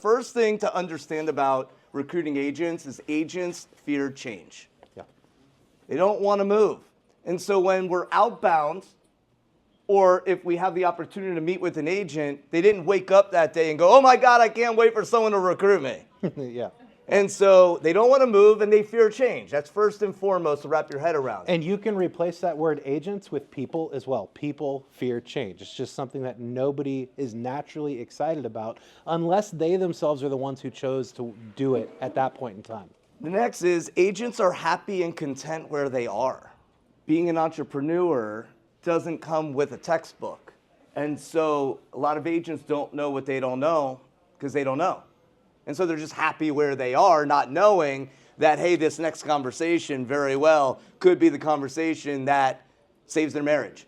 First thing to understand about recruiting agents is agents fear change. Yeah. They don't want to move. And so when we're outbound, or if we have the opportunity to meet with an agent, they didn't wake up that day and go, oh my God, I can't wait for someone to recruit me. Yeah. And so they don't want to move and they fear change. That's first and foremost to wrap your head around. And you can replace that word agents with people as well. People fear change. It's just something that nobody is naturally excited about unless they themselves are the ones who chose to do it at that point in time. The next is agents are happy and content where they are. Being an entrepreneur doesn't come with a textbook. And so a lot of agents don't know what they don't know because they don't know. And so they're just happy where they are, not knowing that, hey, this next conversation very well could be the conversation that saves their marriage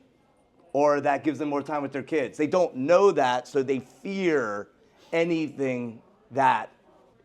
or that gives them more time with their kids. They don't know that, so they fear anything that.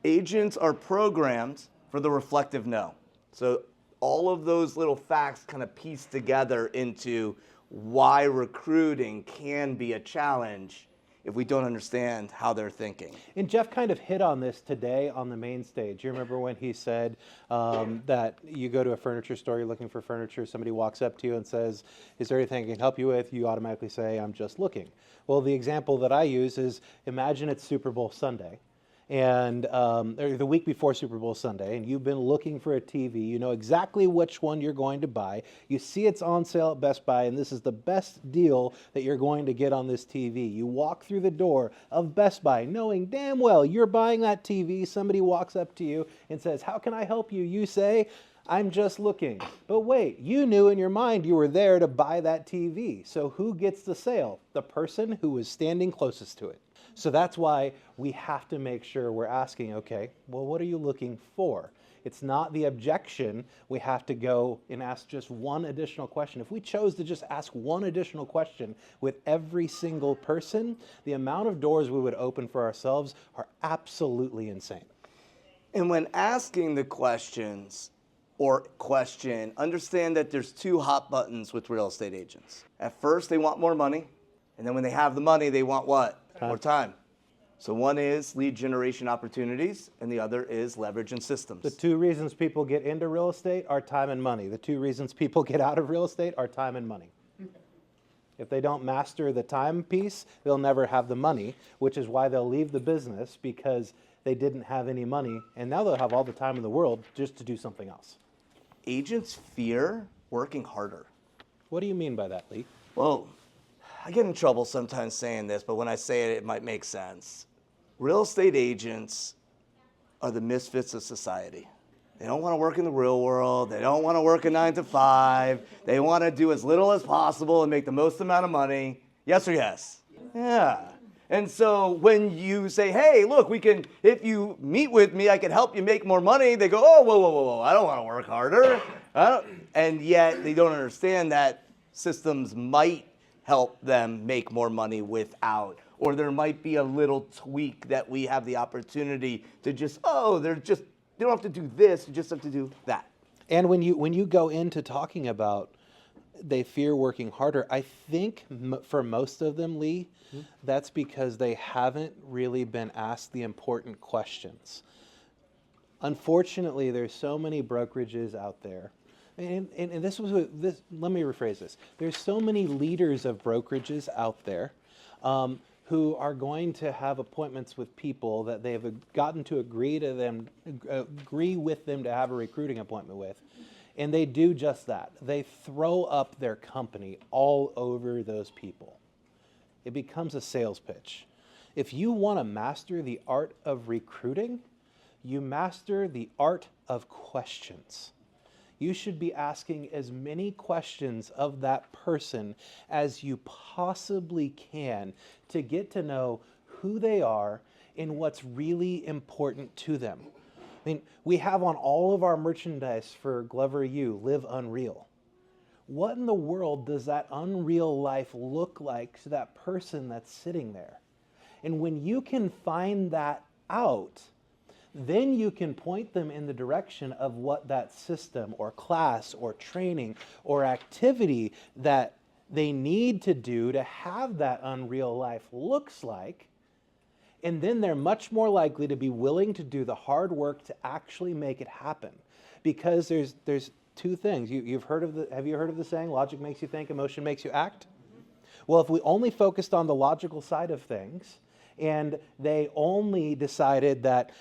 Agents are programmed for the reflective no. So all of those little facts kind of piece together into why recruiting can be a challenge if we don't understand how they're thinking. And Jeff kind of hit on this today on the main stage. You remember when he said that you go to a furniture store, you're looking for furniture, somebody walks up to you and says, is there anything I can help you with? You automatically say, I'm just looking. Well, the example that I use is imagine it's Super Bowl Sunday. And or the week before Super Bowl Sunday, and you've been looking for a TV. You know exactly which one you're going to buy. You see it's on sale at Best Buy, and this is the best deal that you're going to get on this TV. You walk through the door of Best Buy knowing damn well you're buying that TV. Somebody walks up to you and says, how can I help you? You say, I'm just looking. But wait, you knew in your mind you were there to buy that TV. So who gets the sale? The person who was standing closest to it. So that's why we have to make sure we're asking, okay, well, what are you looking for? It's not the objection. We have to go and ask just one additional question. If we chose to just ask one additional question with every single person, the amount of doors we would open for ourselves are absolutely insane. And when asking the questions or question, understand that there's two hot buttons with real estate agents. At first, they want more money. And then when they have the money, they want what? More time. So one is lead generation opportunities, and the other is leverage and systems. The two reasons people get into real estate are time and money. The two reasons people get out of real estate are time and money. If they don't master the time piece, they'll never have the money, which is why they'll leave the business because they didn't have any money, and now they'll have all the time in the world just to do something else. Agents fear working harder. What do you mean by that, Lee? Well, I get in trouble sometimes saying this, but when I say it, it might make sense. Real estate agents are the misfits of society. They don't want to work in the real world. They don't want to work a 9 to 5. They want to do as little as possible and make the most amount of money. Yes or yes? Yeah. And so when you say, hey, look, if you meet with me, I can help you make more money. They go, oh, whoa. I don't want to work harder. And yet they don't understand that systems might help them make more money without, or there might be a little tweak that we have the opportunity to just, they don't have to do this, you just have to do that. And when you go into talking about they fear working harder, I think for most of them, Lee, that's because they haven't really been asked the important questions. Unfortunately, there's so many brokerages out there. And let me rephrase this. There's so many leaders of brokerages out there who are going to have appointments with people that they have gotten to agree with them to have a recruiting appointment with. And they do just that. They throw up their company all over those people. It becomes a sales pitch. If you want to master the art of recruiting, you master the art of questions. You should be asking as many questions of that person as you possibly can to get to know who they are and what's really important to them. I mean, we have on all of our merchandise for Glover U, Live Unreal. What in the world does that unreal life look like to that person that's sitting there? And when you can find that out, then you can point them in the direction of what that system or class or training or activity that they need to do to have that unreal life looks like. And then they're much more likely to be willing to do the hard work to actually make it happen. Because there's two things. Have you heard of the saying, logic makes you think, emotion makes you act? Well, if we only focused on the logical side of things, and they only decided that,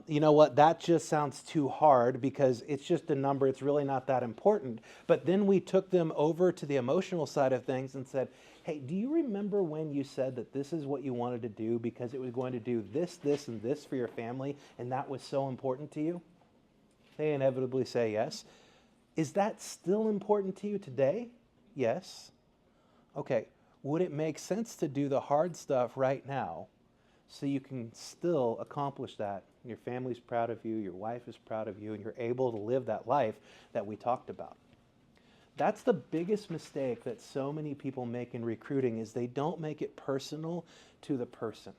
you know what, that just sounds too hard because it's just a number, it's really not that important. But then we took them over to the emotional side of things and said, hey, do you remember when you said that this is what you wanted to do because it was going to do this, this, and this for your family, and that was so important to you? They inevitably say yes. Is that still important to you today? Yes. Okay, would it make sense to do the hard stuff right now so you can still accomplish that? Your family's proud of you, your wife is proud of you, and you're able to live that life that we talked about. That's the biggest mistake that so many people make in recruiting, is they don't make it personal to the person.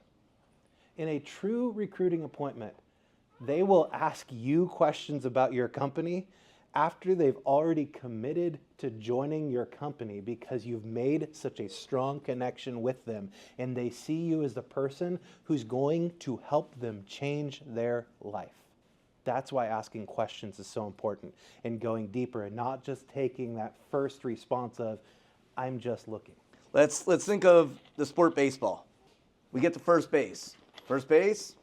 In a true recruiting appointment, they will ask you questions about your company after they've already committed to joining your company because you've made such a strong connection with them and they see you as the person who's going to help them change their life. That's why asking questions is so important and going deeper and not just taking that first response of, I'm just looking. Let's think of the sport baseball. We get to first base. First base,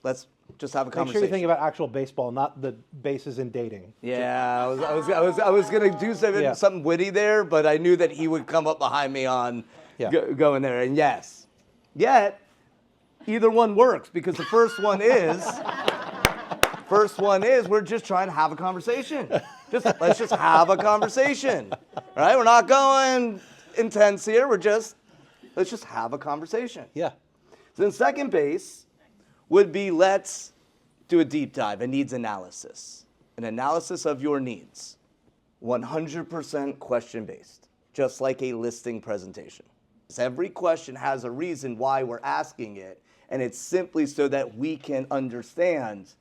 let's just have a conversation. Make sure you think about actual baseball, not the bases in dating. Yeah, I was gonna do something witty there, but I knew that he would come up behind me on going there. And yes, yet either one works because the first one is we're just trying to have a conversation. Let's just have a conversation, right? We're not going intense here. Let's just have a conversation. Yeah. So then second base would be, let's do a deep dive, a needs analysis. An analysis of your needs. 100% question-based, just like a listing presentation. Every question has a reason why we're asking it, and it's simply so that we can understand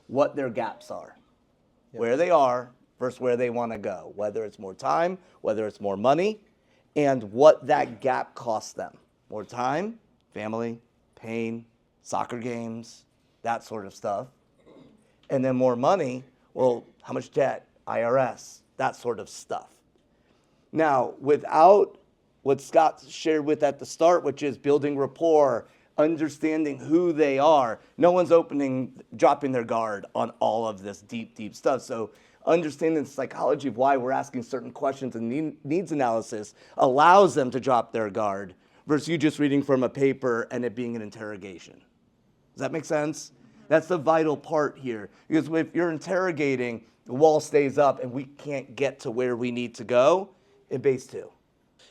what their gaps are, where they are versus where they want to go, whether it's more time, whether it's more money, and what that gap costs them. More time, family, pain, soccer games, that sort of stuff. And then more money, well, how much debt, IRS, that sort of stuff. Now, without what Scott shared with at the start, which is building rapport, understanding who they are, no one's dropping their guard on all of this deep, deep stuff. So understanding the psychology of why we're asking certain questions and needs analysis allows them to drop their guard versus you just reading from a paper and it being an interrogation. Does that make sense? That's the vital part here. Because if you're interrogating, the wall stays up and we can't get to where we need to go in base 2.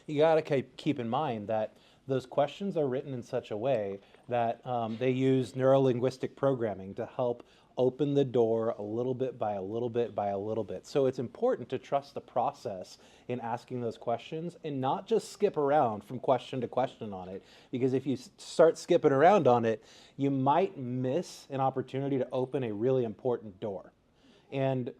You got to keep in mind that those questions are written in such a way that they use neuro-linguistic programming to help open the door a little bit by a little bit by a little bit. So it's important to trust the process in asking those questions and not just skip around from question to question on it, because if you start skipping around on it, you might miss an opportunity to open a really important door. And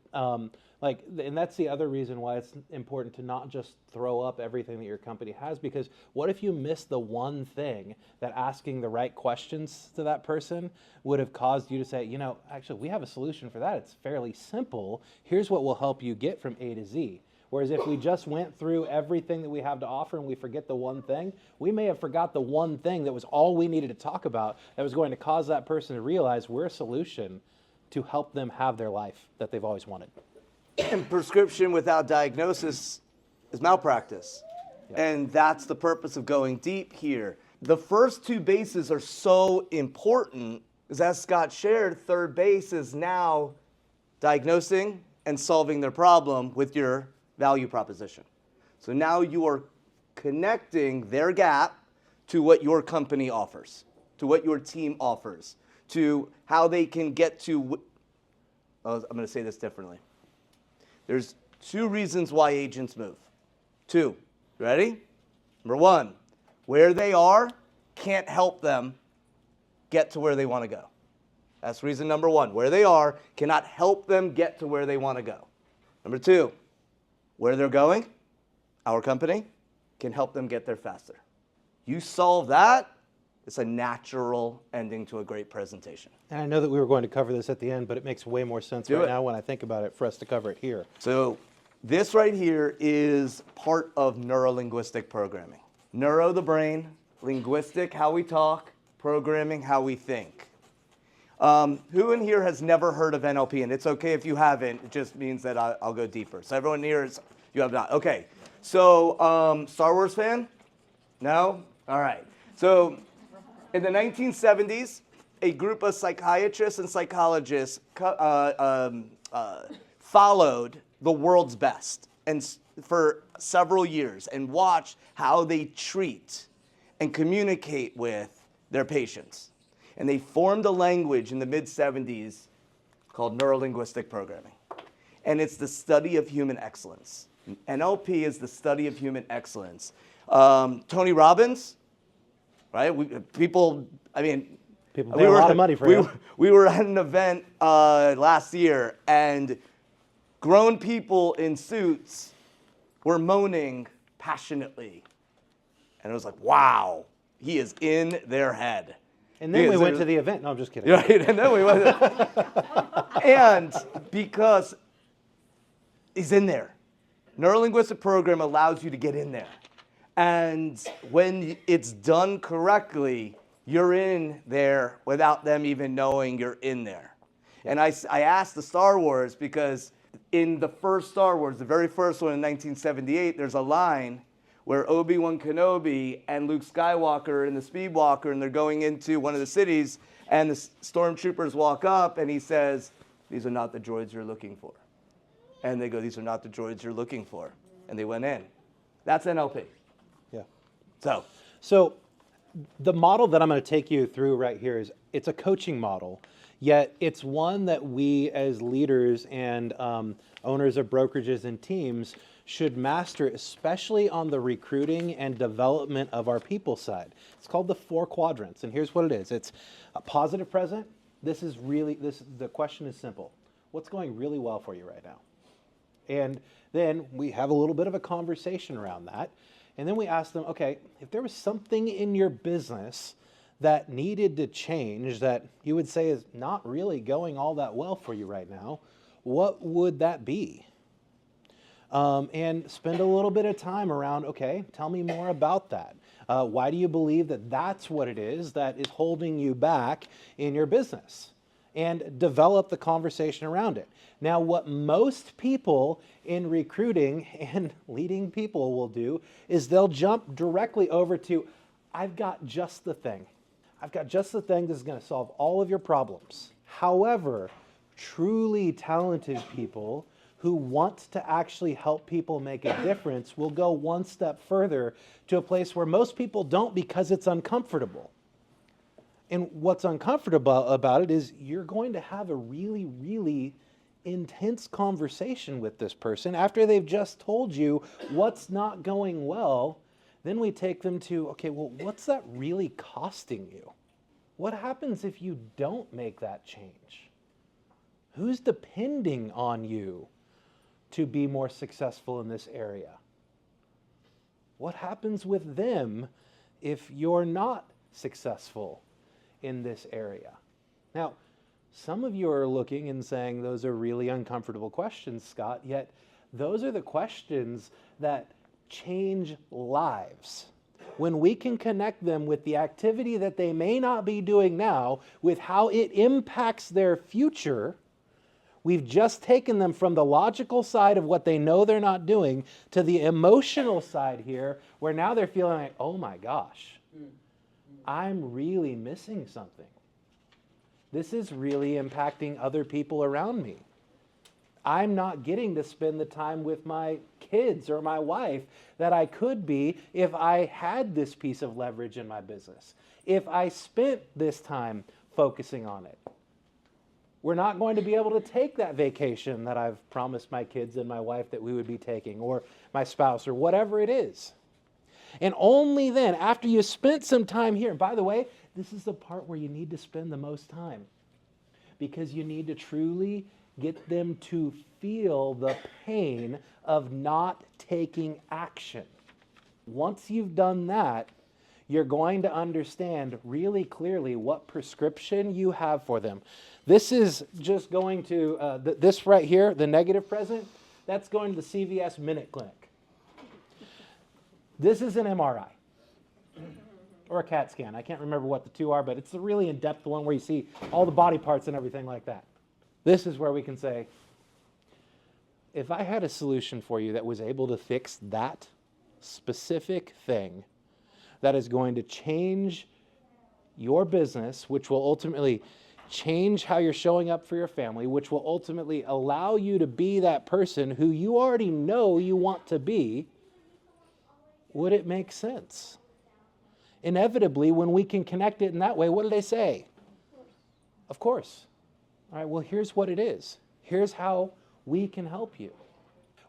and that's the other reason why it's important to not just throw up everything that your company has, because what if you miss the one thing that asking the right questions to that person would have caused you to say, you know, actually we have a solution for that. It's fairly simple. Here's what will help you get from A to Z. Whereas if we just went through everything that we have to offer and we forget the one thing, we may have forgot the one thing that was all we needed to talk about that was going to cause that person to realize we're a solution to help them have their life that they've always wanted. And prescription without diagnosis is malpractice. Yep. And that's the purpose of going deep here. The first two bases are so important because, as Scott shared, third base is now diagnosing and solving their problem with your value proposition. So now you are connecting their gap to what your company offers, to what your team offers, to how they can get to, I'm going to say this differently. There's 2 reasons why agents move. 2. Ready? Number 1, where they are can't help them get to where they want to go. That's reason number 1. Where they are cannot help them get to where they want to go. Number 2, where they're going, our company, can help them get there faster. You solve that, It's a natural ending to a great presentation. And I know that we were going to cover this at the end, but it makes way more sense right now when I think about it for us to cover it here. So this right here is part of neuro-linguistic programming. Neuro, the brain, linguistic, how we talk, programming, how we think. Who in here has never heard of NLP? And it's okay if you haven't, it just means that I'll go deeper. So everyone here you have not. Okay, so Star Wars fan? No? All right. So in the 1970s, a group of psychiatrists and psychologists followed the world's best and for several years and watched how they treat and communicate with their patients. And they formed a language in the mid-70s called neuro-linguistic programming. And it's the study of human excellence. NLP is the study of human excellence. Tony Robbins, right? People pay a were, lot of money for him. We were at an event last year, and grown people in suits were moaning passionately. And it was like, wow, he is in their head. And then we went to the event. No, I'm just kidding. Right, and then we went. And because he's in there. Neuro-linguistic program allows you to get in there. And when it's done correctly, you're in there without them even knowing you're in there. And I asked the Star Wars because in the first Star Wars, the very first one in 1978, there's a line where Obi-Wan Kenobi and Luke Skywalker are in the Speedwalker, and they're going into one of the cities, and the stormtroopers walk up, and he says, "These are not the droids you're looking for." And they go, "These are not the droids you're looking for." And they went in. That's NLP. Yeah. So the model that I'm going to take you through right here is it's a coaching model, yet it's one that we as leaders and owners of brokerages and teams should master, especially on the recruiting and development of our people side. It's called the 4 quadrants, and here's what it is. It's a positive present. The question is simple. What's going really well for you right now? And then we have a little bit of a conversation around that. And then we ask them, okay, if there was something in your business that needed to change that you would say is not really going all that well for you right now, what would that be? And spend a little bit of time around, okay, tell me more about that. Why do you believe that that's what it is that is holding you back in your business? And develop the conversation around it. Now, what most people in recruiting and leading people will do is they'll jump directly over to, I've got just the thing. I've got just the thing that's going to solve all of your problems. However, truly talented people who want to actually help people make a difference will go one step further to a place where most people don't because it's uncomfortable. And what's uncomfortable about it is you're going to have a really, really intense conversation with this person after they've just told you what's not going well. Then we take them to, okay, well, what's that really costing you? What happens if you don't make that change? Who's depending on you to be more successful in this area? What happens with them if you're not successful in this area? Now, some of you are looking and saying those are really uncomfortable questions, Scott, yet those are the questions that change lives. When we can connect them with the activity that they may not be doing now, with how it impacts their future, we've just taken them from the logical side of what they know they're not doing to the emotional side here, where now they're feeling like, oh my gosh, I'm really missing something. This is really impacting other people around me. I'm not getting to spend the time with my kids or my wife that I could be if I had this piece of leverage in my business, if I spent this time focusing on it. We're not going to be able to take that vacation that I've promised my kids and my wife that we would be taking, or my spouse, or whatever it is. And only then, after you spent some time here, and by the way, this is the part where you need to spend the most time, because you need to truly get them to feel the pain of not taking action. Once you've done that, you're going to understand really clearly what prescription you have for them. This is just going to, this right here, the negative present, that's going to the CVS Minute Clinic. This is an MRI or a CAT scan. I can't remember what the two are, but it's the really in-depth one where you see all the body parts and everything like that. This is where we can say, if I had a solution for you that was able to fix that specific thing that is going to change your business, which will ultimately change how you're showing up for your family, which will ultimately allow you to be that person who you already know you want to be, would it make sense? Inevitably, when we can connect it in that way, what do they say? Of course. All right, well, here's what it is. Here's how we can help you.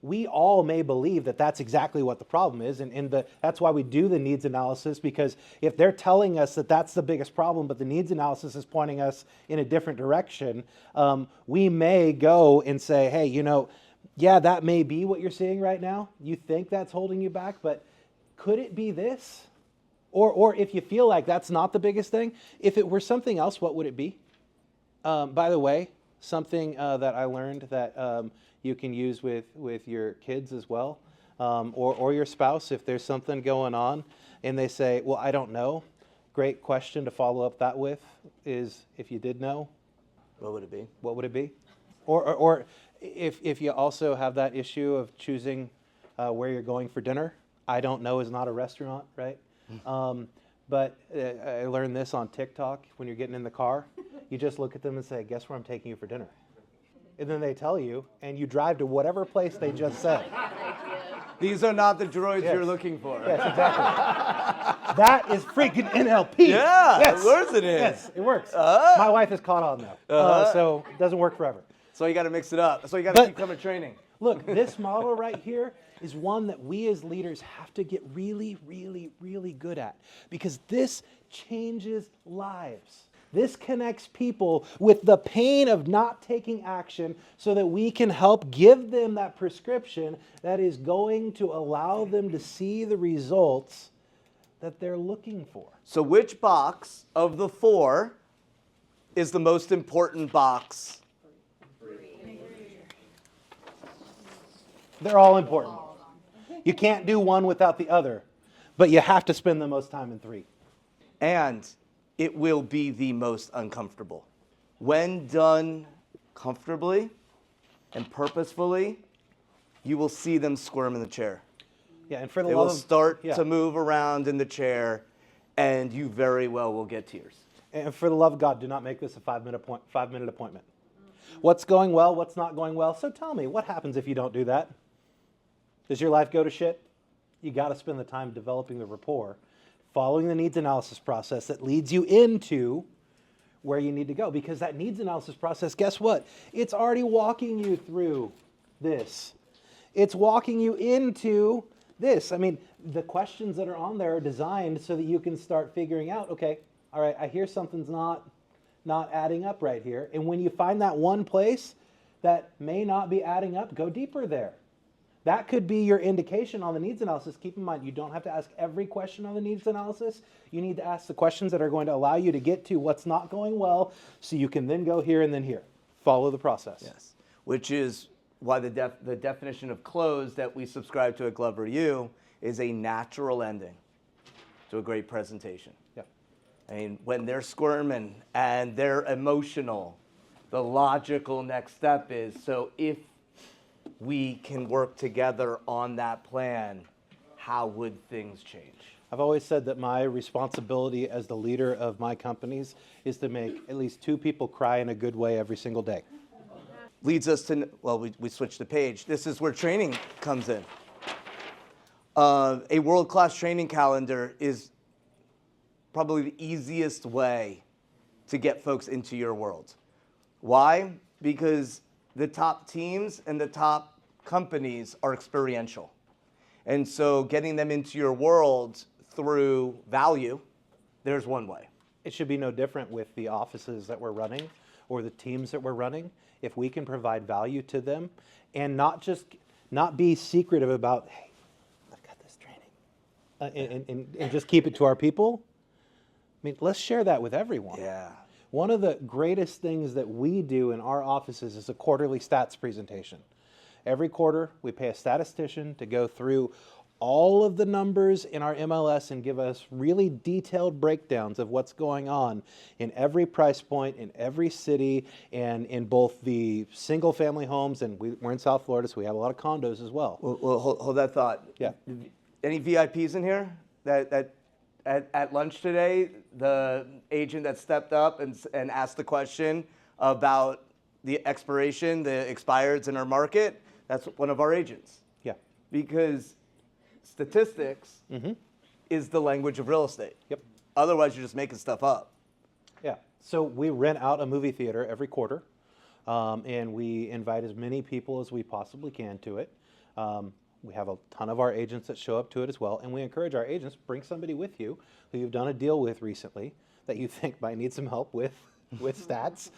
We all may believe that that's exactly what the problem is, and that's why we do the needs analysis, because if they're telling us that that's the biggest problem, but the needs analysis is pointing us in a different direction, we may go and say, hey, yeah, that may be what you're seeing right now. You think that's holding you back, but could it be this? Or if you feel like that's not the biggest thing, if it were something else, what would it be? By the way, something that I learned that you can use with your kids as well, or your spouse if there's something going on and they say, well, I don't know. Great question to follow up that with is, if you did know, What would it be? what would it be? Or if you also have that issue of choosing where you're going for dinner, I don't know is not a restaurant, right? But I learned this on TikTok. When you're getting in the car, you just look at them and say, guess where I'm taking you for dinner? And then they tell you, and you drive to whatever place they just said. These are not the droids Yes. you're looking for. Yes, exactly. That is freaking NLP. Yeah, Yes. of course it is. Yes, it works. My wife is caught on now, so it doesn't work forever. So you got to mix it up. So you got to But- keep coming training. Look, this model right here is one that we as leaders have to get really, really, really good at, because this changes lives. This connects people with the pain of not taking action so that we can help give them that prescription that is going to allow them to see the results that they're looking for. So which box of the 4 is the most important box? They're all important. You can't do one without the other, but you have to spend the most time in 3. And it will be the most uncomfortable. When done comfortably and purposefully, you will see them squirm in the chair. Yeah, and for the They love will of start yeah. to move around in the chair, and you very well will get tears. And for the love of God, do not make this a 5-minute appointment. What's going well? What's not going well? So tell me, what happens if you don't do that? Does your life go to shit? You got to spend the time developing the rapport, following the needs analysis process that leads you into where you need to go. Because that needs analysis process, guess what? It's already walking you through this. It's walking you into this. I mean, the questions that are on there are designed so that you can start figuring out, okay, all right, I hear something's not adding up right here. And when you find that one place that may not be adding up, go deeper there. That could be your indication on the needs analysis. Keep in mind, you don't have to ask every question on the needs analysis. You need to ask the questions that are going to allow you to get to what's not going well, so you can then go here and then here. Follow the process. Yes, which is why the definition of close that we subscribe to at Glover U is a natural ending to a great presentation. Yeah. I mean, when they're squirming and they're emotional, the logical next step is, so if we can work together on that plan, how would things change? I've always said that my responsibility as the leader of my companies is to make at least 2 people cry in a good way every single day. Leads us to, well, we switched the page. This is where training comes in. A world-class training calendar is probably the easiest way to get folks into your world. Why? Because the top teams and the top companies are experiential. And so getting them into your world through value, there's one way. It should be no different with the offices that we're running or the teams that we're running. If we can provide value to them and not be secretive about, hey, I've got this training. and just keep it to our people. I mean, let's share that with everyone. Yeah. One of the greatest things that we do in our offices is a quarterly stats presentation. Every quarter, we pay a statistician to go through all of the numbers in our MLS and give us really detailed breakdowns of what's going on in every price point, in every city, and in both the single family homes, and we're in South Florida, so we have a lot of condos as well. Well, hold that thought. Yeah. Any VIPs in here that at lunch today, the agent that stepped up and asked the question about the expiration, the expireds in our market, that's one of our agents. Yeah. Because statistics is the language of real estate. Yep. Otherwise, you're just making stuff up. Yeah. So we rent out a movie theater every quarter, and we invite as many people as we possibly can to it. We have a ton of our agents that show up to it as well, and we encourage our agents, bring somebody with you who you've done a deal with recently that you think might need some help with stats.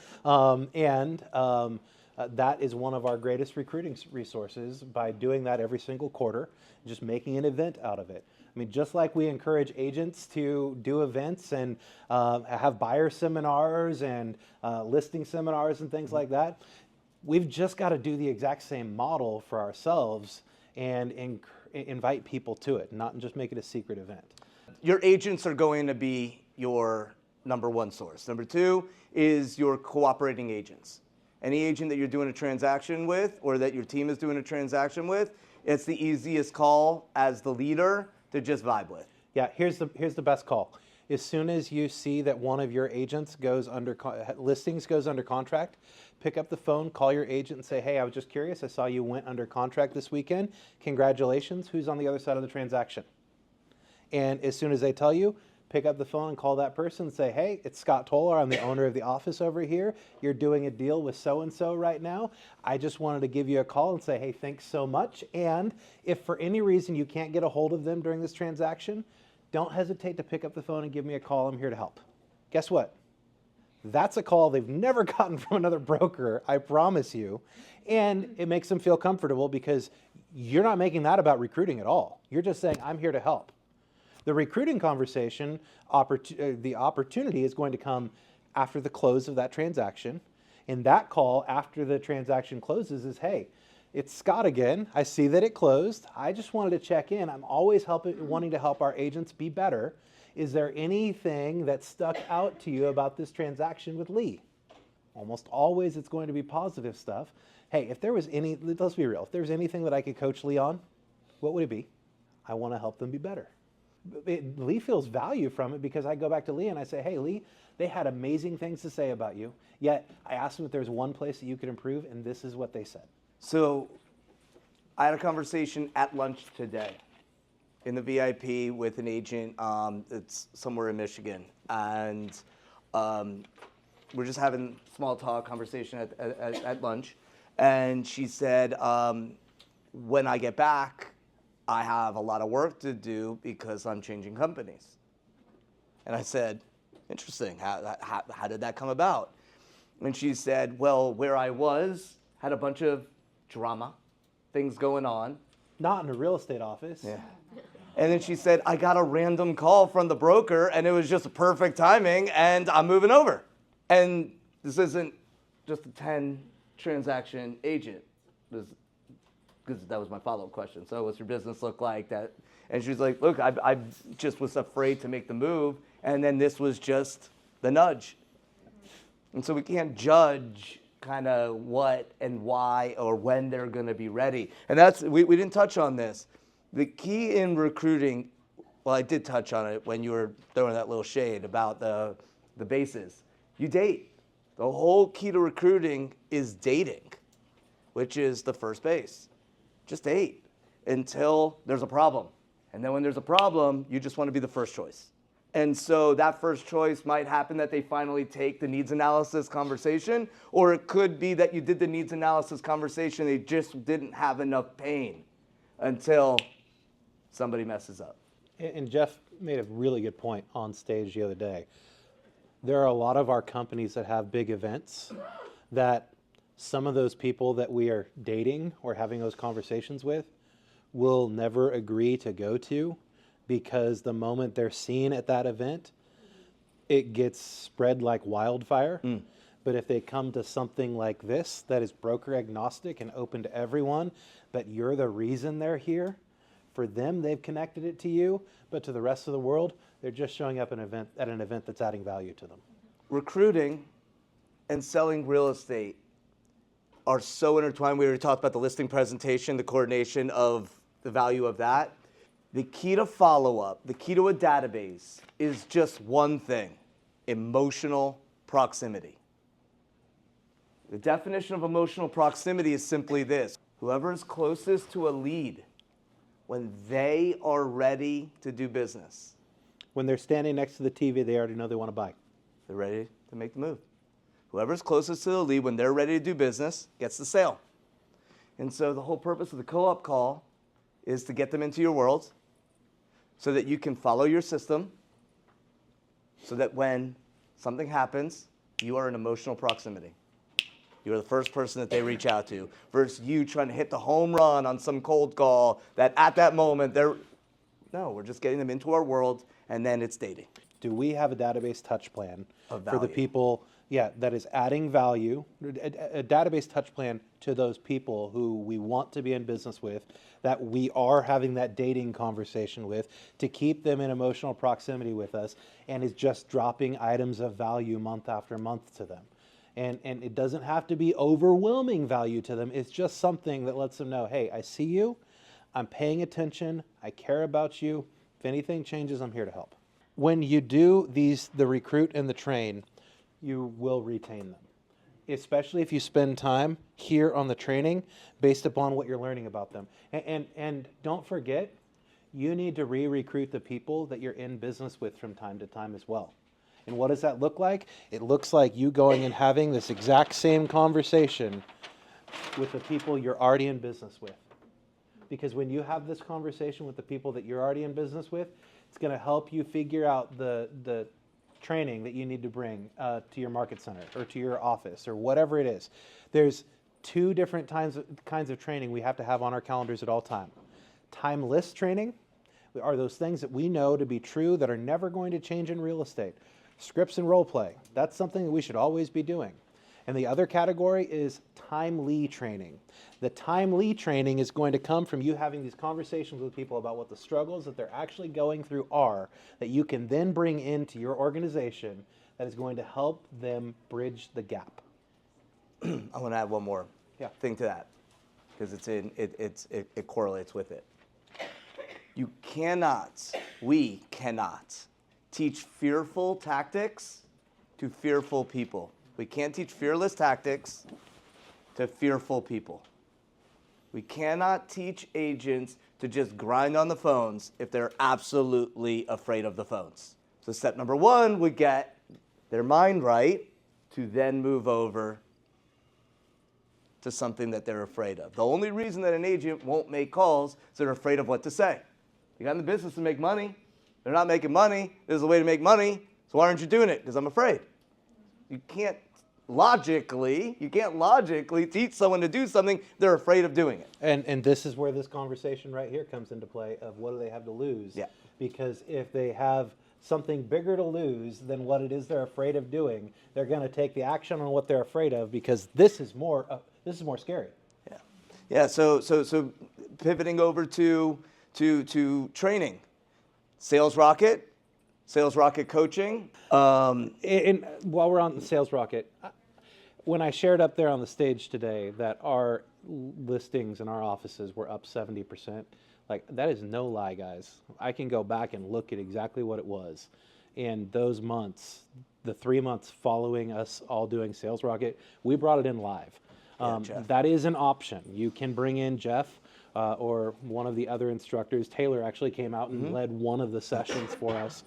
That is one of our greatest recruiting resources by doing that every single quarter, just making an event out of it. I mean, just like we encourage agents to do events and have buyer seminars and listing seminars and things like that, we've just got to do the exact same model for ourselves and invite people to it, not just make it a secret event. Your agents are going to be your number one source. Number two is your cooperating agents. Any agent that you're doing a transaction with or that your team is doing a transaction with, it's the easiest call as the leader to just vibe with. Yeah, here's the best call. As soon as you see that one of your agents goes under listings goes under contract, pick up the phone, call your agent and say, hey, I was just curious. I saw you went under contract this weekend. Congratulations. Who's on the other side of the transaction? And as soon as they tell you, pick up the phone and call that person and say, hey, it's Scott Toller. I'm the owner of the office over here. You're doing a deal with so-and-so right now. I just wanted to give you a call and say, hey, thanks so much. And if for any reason you can't get a hold of them during this transaction, don't hesitate to pick up the phone and give me a call. I'm here to help. Guess what? That's a call they've never gotten from another broker, I promise you. And it makes them feel comfortable because you're not making that about recruiting at all. You're just saying, I'm here to help. The recruiting conversation, the opportunity is going to come after the close of that transaction. And that call after the transaction closes is, hey, it's Scott again. I see that it closed. I just wanted to check in. I'm always wanting to help our agents be better. Is there anything that stuck out to you about this transaction with Lee? Almost always it's going to be positive stuff. Hey, if there was let's be real, if there was anything that I could coach Lee on, what would it be? I want to help them be better. Lee feels value from it because I go back to Lee and I say, hey, Lee, they had amazing things to say about you, yet I asked them if there's one place that you could improve, and this is what they said. So I had a conversation at lunch today in the VIP with an agent. It's somewhere in Michigan. And we're just having small talk conversation at lunch. And she said, when I get back, I have a lot of work to do because I'm changing companies. And I said, interesting, how did that come about? And she said, well, where I was had a bunch of drama, things going on. Not in a real estate office. Yeah. And then she said, I got a random call from the broker and it was just perfect timing and I'm moving over. And this isn't just a 10 transaction agent. Because that was my follow-up question. So what's your business look like? And she's like, look, I just was afraid to make the move. And then this was just the nudge. And so we can't judge kind of what and why or when they're going to be ready. And we didn't touch on this. The key in recruiting, well, I did touch on it when you were throwing that little shade about the bases. You date. The whole key to recruiting is dating, which is the first base. Just date until there's a problem. And then when there's a problem, you just want to be the first choice. And so that first choice might happen that they finally take the needs analysis conversation, or it could be that you did the needs analysis conversation, they just didn't have enough pain until somebody messes up. And Jeff made a really good point on stage the other day. There are a lot of our companies that have big events that some of those people that we are dating or having those conversations with will never agree to go to because the moment they're seen at that event, it gets spread like wildfire. But if they come to something like this that is broker agnostic and open to everyone, but you're the reason they're here, for them, they've connected it to you, but to the rest of the world, they're just showing up at an event that's adding value to them. Recruiting and selling real estate are so intertwined. We already talked about the listing presentation, the coordination of the value of that. The key to follow-up, the key to a database is just one thing: emotional proximity. The definition of emotional proximity is simply this: whoever is closest to a lead when they are ready to do business. When they're standing next to the TV, they already know they want to buy. They're ready to make the move. Whoever's closest to the lead when they're ready to do business gets the sale. And so the whole purpose of the co-op call is to get them into your world so that you can follow your system, so that when something happens, you are in emotional proximity. You're the first person that they reach out to, versus you trying to hit the home run on some cold call that at that moment no, we're just getting them into our world, and then it's dating. Do we have a database touch plan Of for the value. people, that is adding value, a database touch plan to those people who we want to be in business with, that we are having that dating conversation with, to keep them in emotional proximity with us, and is just dropping items of value month after month to them? And it doesn't have to be overwhelming value to them. It's just something that lets them know, hey, I see you, I'm paying attention, I care about you. If anything changes, I'm here to help. When you do the recruit and the train, you will retain them, especially if you spend time here on the training based upon what you're learning about them. And don't forget, you need to re-recruit the people that you're in business with from time to time as well. And what does that look like? It looks like you going and having this exact same conversation with the people you're already in business with. Because when you have this conversation with the people that you're already in business with, it's going to help you figure out the training that you need to bring to your market center or to your office or whatever it is. There's two different kinds of training we have to have on our calendars at all time. Timeless training are those things that we know to be true that are never going to change in real estate. Scripts and role play, that's something that we should always be doing. And the other category is timely training. The timely training is going to come from you having these conversations with people about what the struggles that they're actually going through are, that you can then bring into your organization that is going to help them bridge the gap. I want to add one more thing to that, because it correlates with it. We cannot teach fearful tactics to fearful people. We can't teach fearless tactics to fearful people. We cannot teach agents to just grind on the phones if they're absolutely afraid of the phones. So step number one would get their mind right to then move over to something that they're afraid of. The only reason that an agent won't make calls is they're afraid of what to say. You got in the business to make money. They're not making money. There's a way to make money. So why aren't you doing it? Because I'm afraid. You can't logically teach someone to do something they're afraid of doing it. And this is where this conversation right here comes into play of what do they have to lose? Yeah. Because if they have something bigger to lose than what it is they're afraid of doing, they're going to take the action on what they're afraid of, because this is more scary. Yeah. Yeah. So pivoting over to training, Sales Rocket coaching. And while we're on the Sales Rocket, when I shared up there on the stage today that our listings in our offices were up 70%, like, that is no lie, guys. I can go back and look at exactly what it was. And those months, the 3 months following us all doing Sales Rocket, we brought it in live. That is an option. You can bring in Jeff or one of the other instructors. Taylor actually came out and led one of the sessions for us.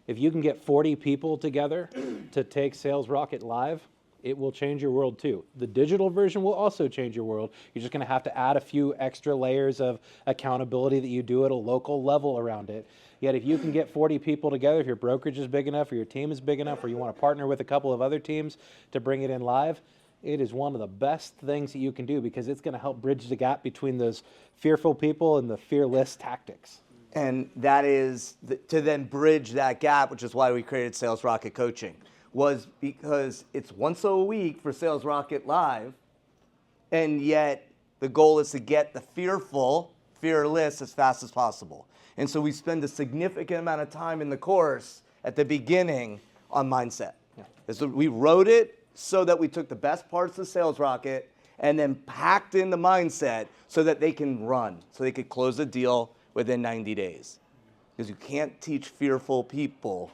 If you can get 40 people together to take Sales Rocket live, it will change your world too. The digital version will also change your world. You're just going to have to add a few extra layers of accountability that you do at a local level around it. Yet if you can get 40 people together, if your brokerage is big enough or your team is big enough or you want to partner with a couple of other teams to bring it in live, it is one of the best things that you can do, because it's going to help bridge the gap between those fearful people and the fearless tactics. And that is to then bridge that gap, which is why we created Sales Rocket Coaching, was because it's once a week for Sales Rocket Live, and yet the goal is to get the fearless as fast as possible. And so we spend a significant amount of time in the course at the beginning on mindset. Yeah. So we wrote it so that we took the best parts of Sales Rocket and then packed in the mindset so that they can run, so they could close a deal within 90 days. Because you can't teach fearful people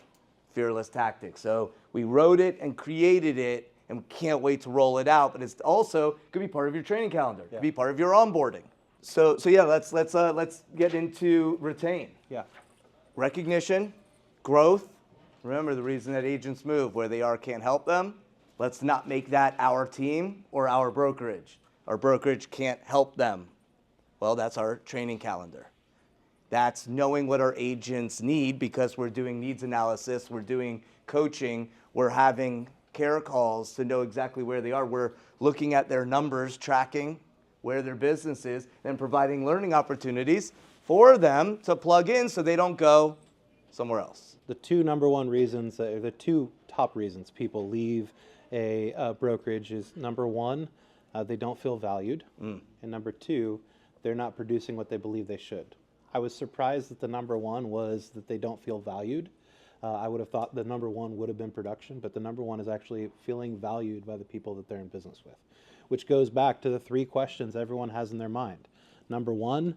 fearless tactics. So we wrote it and created it, and we can't wait to roll it out. But it's also could be part of your training calendar. Could be part of your onboarding. So yeah, let's get into retain. Yeah. Recognition, growth. Remember the reason that agents move, where they are can't help them. Let's not make that our team or our brokerage. Our brokerage can't help them. Well, that's our training calendar. That's knowing what our agents need, because we're doing needs analysis, we're doing coaching, we're having care calls to know exactly where they are. We're looking at their numbers, tracking where their business is, and providing learning opportunities for them to plug in so they don't go somewhere else. The two top reasons people leave a brokerage is, number one, they don't feel valued, and number two, they're not producing what they believe they should. I was surprised that the number one was that they don't feel valued. I would have thought the number one would have been production, but the number one is actually feeling valued by the people that they're in business with, which goes back to the three questions everyone has in their mind. Number one,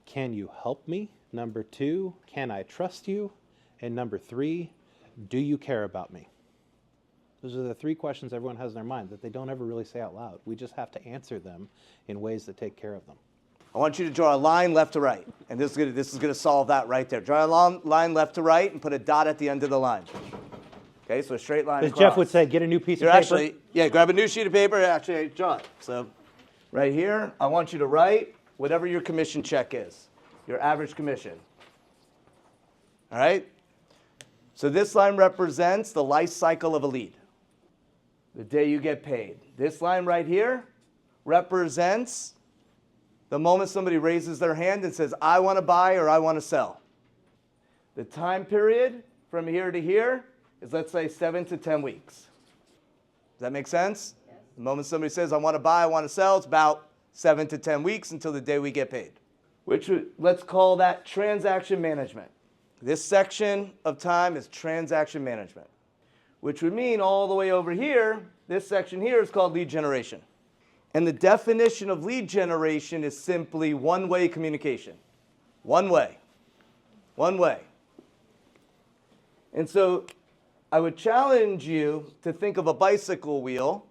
can you help me? Number two, can I trust you? And number three, do you care about me? Those are the three questions everyone has in their mind that they don't ever really say out loud. We just have to answer them in ways that take care of them. I want you to draw a line left to right, and this is going to solve that right there. Draw a long line left to right and put a dot at the end of the line. Okay, so a straight line As across. Jeff would say, get a new piece of paper. Grab a new sheet of paper. Actually, draw it. So right here, I want you to write whatever your commission check is, your average commission. All right? So this line represents the life cycle of a lead, the day you get paid. This line right here represents the moment somebody raises their hand and says, I want to buy or I want to sell. The time period from here to here is, let's say, 7 to 10 weeks. Does that make sense? Yes. The moment somebody says, I want to buy, I want to sell, it's about 7 to 10 weeks until the day we get paid. Let's call that transaction management. This section of time is transaction management, which would mean all the way over here, this section here is called lead generation. And the definition of lead generation is simply one-way communication. One way. One way. And so I would challenge you to think of a bicycle wheel,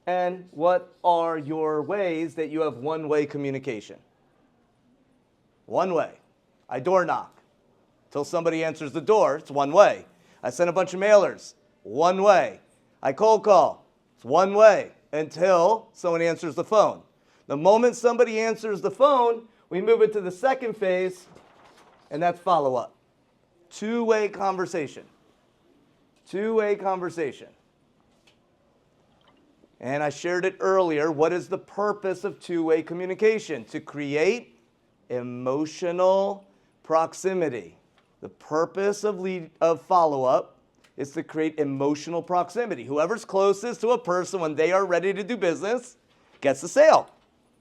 and what are your ways that you have one-way communication? One way. I door knock. Until somebody answers the door, it's one way. I send a bunch of mailers. One way. I cold call. It's one way. Until someone answers the phone. The moment somebody answers the phone, we move it to the second phase, and that's follow-up. Two-way conversation. Two-way conversation. And I shared it earlier. What is the purpose of two-way communication? To create emotional proximity. The purpose of follow-up is to create emotional proximity. Whoever's closest to a person when they are ready to do business gets the sale.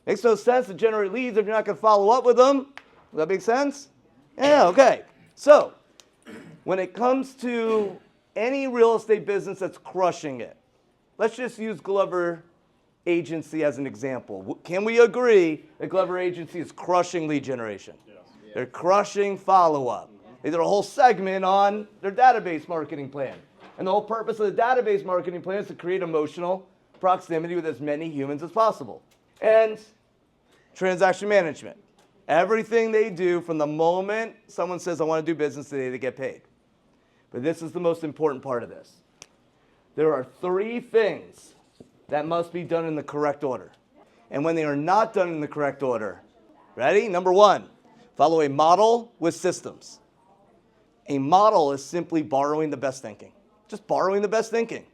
Makes no sense to generate leads if you're not going to follow up with them. Does that make sense? Yeah, okay. So, when it comes to any real estate business that's crushing it, let's just use Glover Agency as an example. Can we agree that Glover Agency is crushing lead generation? Yes. They're crushing follow-up. They did a whole segment on their database marketing plan. And the whole purpose of the database marketing plan is to create emotional proximity with as many humans as possible. And transaction management. Everything they do from the moment someone says, I want to do business today, they get paid. But this is the most important part of this. There are 3 things that must be done in the correct order. And when they are not done in the correct order, ready? Number 1, follow a model with systems. A model is simply borrowing the best thinking. Just borrowing the best thinking.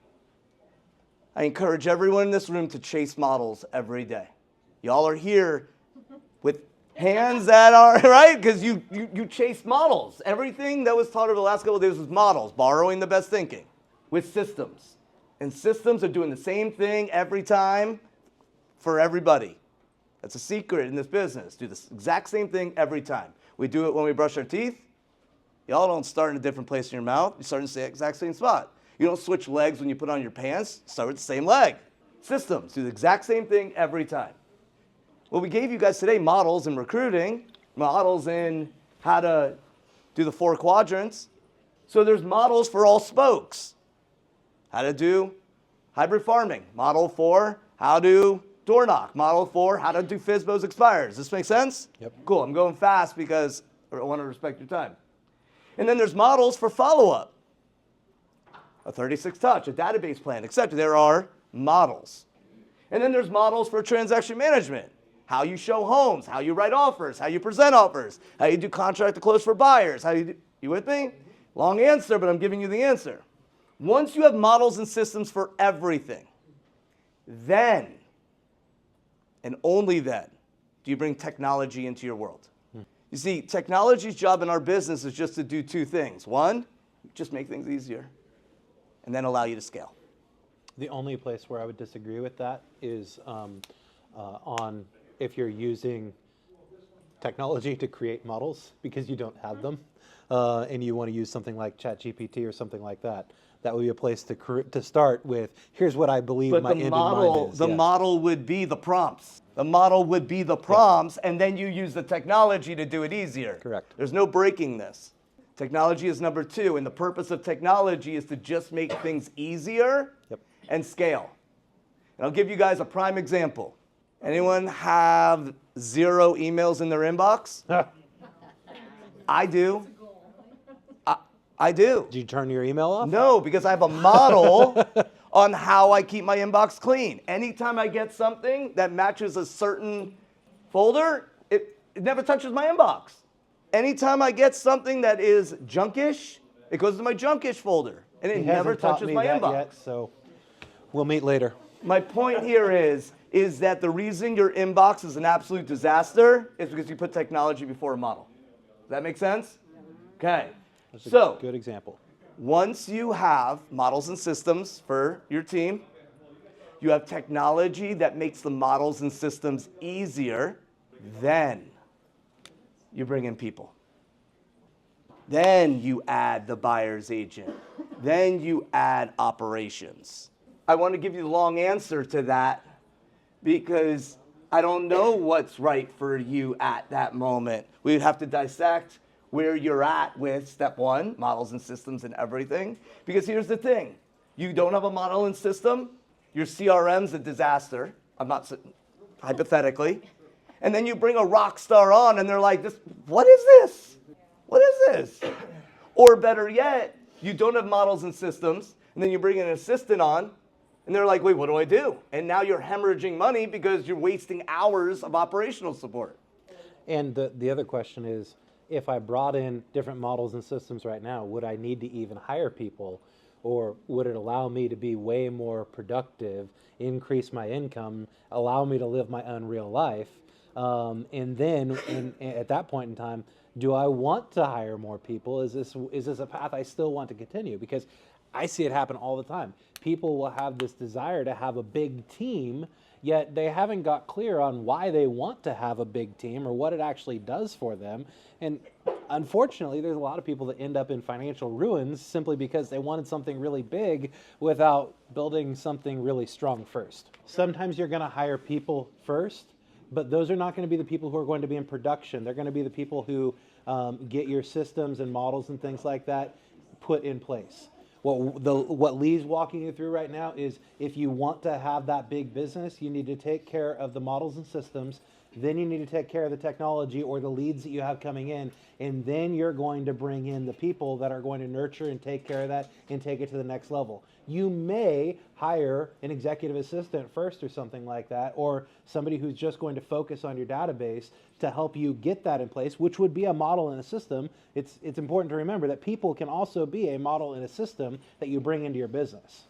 I encourage everyone in this room to chase models every day. Y'all are here with Hands that are, right? Because you chase models. Everything that was taught over the last couple of days was models, borrowing the best thinking with systems. And systems are doing the same thing every time for everybody. That's a secret in this business. Do the exact same thing every time. We do it when we brush our teeth. Y'all don't start in a different place in your mouth. You start in the exact same spot. You don't switch legs when you put on your pants. Start with the same leg. Systems do the exact same thing every time. Well, we gave you guys today models in recruiting, models in how to do the 4 quadrants. So there's models for all spokes. How to do hybrid farming. Model for how to door knock. Model for how to do FSBOs expires. Does this make sense? Yep. Cool. I'm going fast because I want to respect your time. And then there's models for follow-up. A 36 touch, a database plan, etc. There are models. And then there's models for transaction management. How you show homes, how you write offers, how you present offers, how you do contract to close for buyers. You with me? Long answer, but I'm giving you the answer. Once you have models and systems for everything, then, and only then, do you bring technology into your world. You see, technology's job in our business is just to do 2 things. 1, just make things easier, and then allow you to scale. The only place where I would disagree with that is on if you're using technology to create models because you don't have them, and you want to use something like ChatGPT or something like that. That would be a place to start with. Here's what I believe my end in mind is. The model would be the prompts. The model would be the prompts, and then you use the technology to do it easier. Correct. There's no breaking this. Technology is number 2, and the purpose of technology is to just make things easier and scale. And I'll give you guys a prime example. Anyone have 0 emails in their inbox? I do. I do. Did you turn your email off? No, because I have a model on how I keep my inbox clean. Anytime I get something that matches a certain folder, it never touches my inbox. Anytime I get something that is junkish, it goes to my junkish folder, and it never touches my inbox. Yet, so we'll meet later. My point here is that the reason your inbox is an absolute disaster is because you put technology before a model. Does that make sense? Okay. That's a good example. Once you have models and systems for your team, you have technology that makes the models and systems easier, then you bring in people. Then you add the buyer's agent. Then you add operations. I want to give you the long answer to that because I don't know what's right for you at that moment. We'd have to dissect where you're at with step 1, models and systems and everything. Because here's the thing. You don't have a model and system, your CRM's a disaster. I'm not, hypothetically. And then you bring a rock star on and they're like, what is this? What is this? Or better yet, you don't have models and systems, and then you bring an assistant on, and they're like, wait, what do I do? And now you're hemorrhaging money because you're wasting hours of operational support. And the other question is, if I brought in different models and systems right now, would I need to even hire people? Or would it allow me to be way more productive, increase my income, allow me to live my unreal life? And then at that point in time, do I want to hire more people? Is this a path I still want to continue? Because I see it happen all the time. People will have this desire to have a big team, yet they haven't got clear on why they want to have a big team or what it actually does for them. And unfortunately, there's a lot of people that end up in financial ruins simply because they wanted something really big without building something really strong first. Sometimes you're going to hire people first, but those are not going to be the people who are going to be in production. They're going to be the people who get your systems and models and things like that put in place. What Lee's walking you through right now is if you want to have that big business, you need to take care of the models and systems. Then you need to take care of the technology or the leads that you have coming in. And then you're going to bring in the people that are going to nurture and take care of that and take it to the next level. You may hire an executive assistant first or something like that, or somebody who's just going to focus on your database to help you get that in place, which would be a model and a system. It's important to remember that people can also be a model and a system that you bring into your business.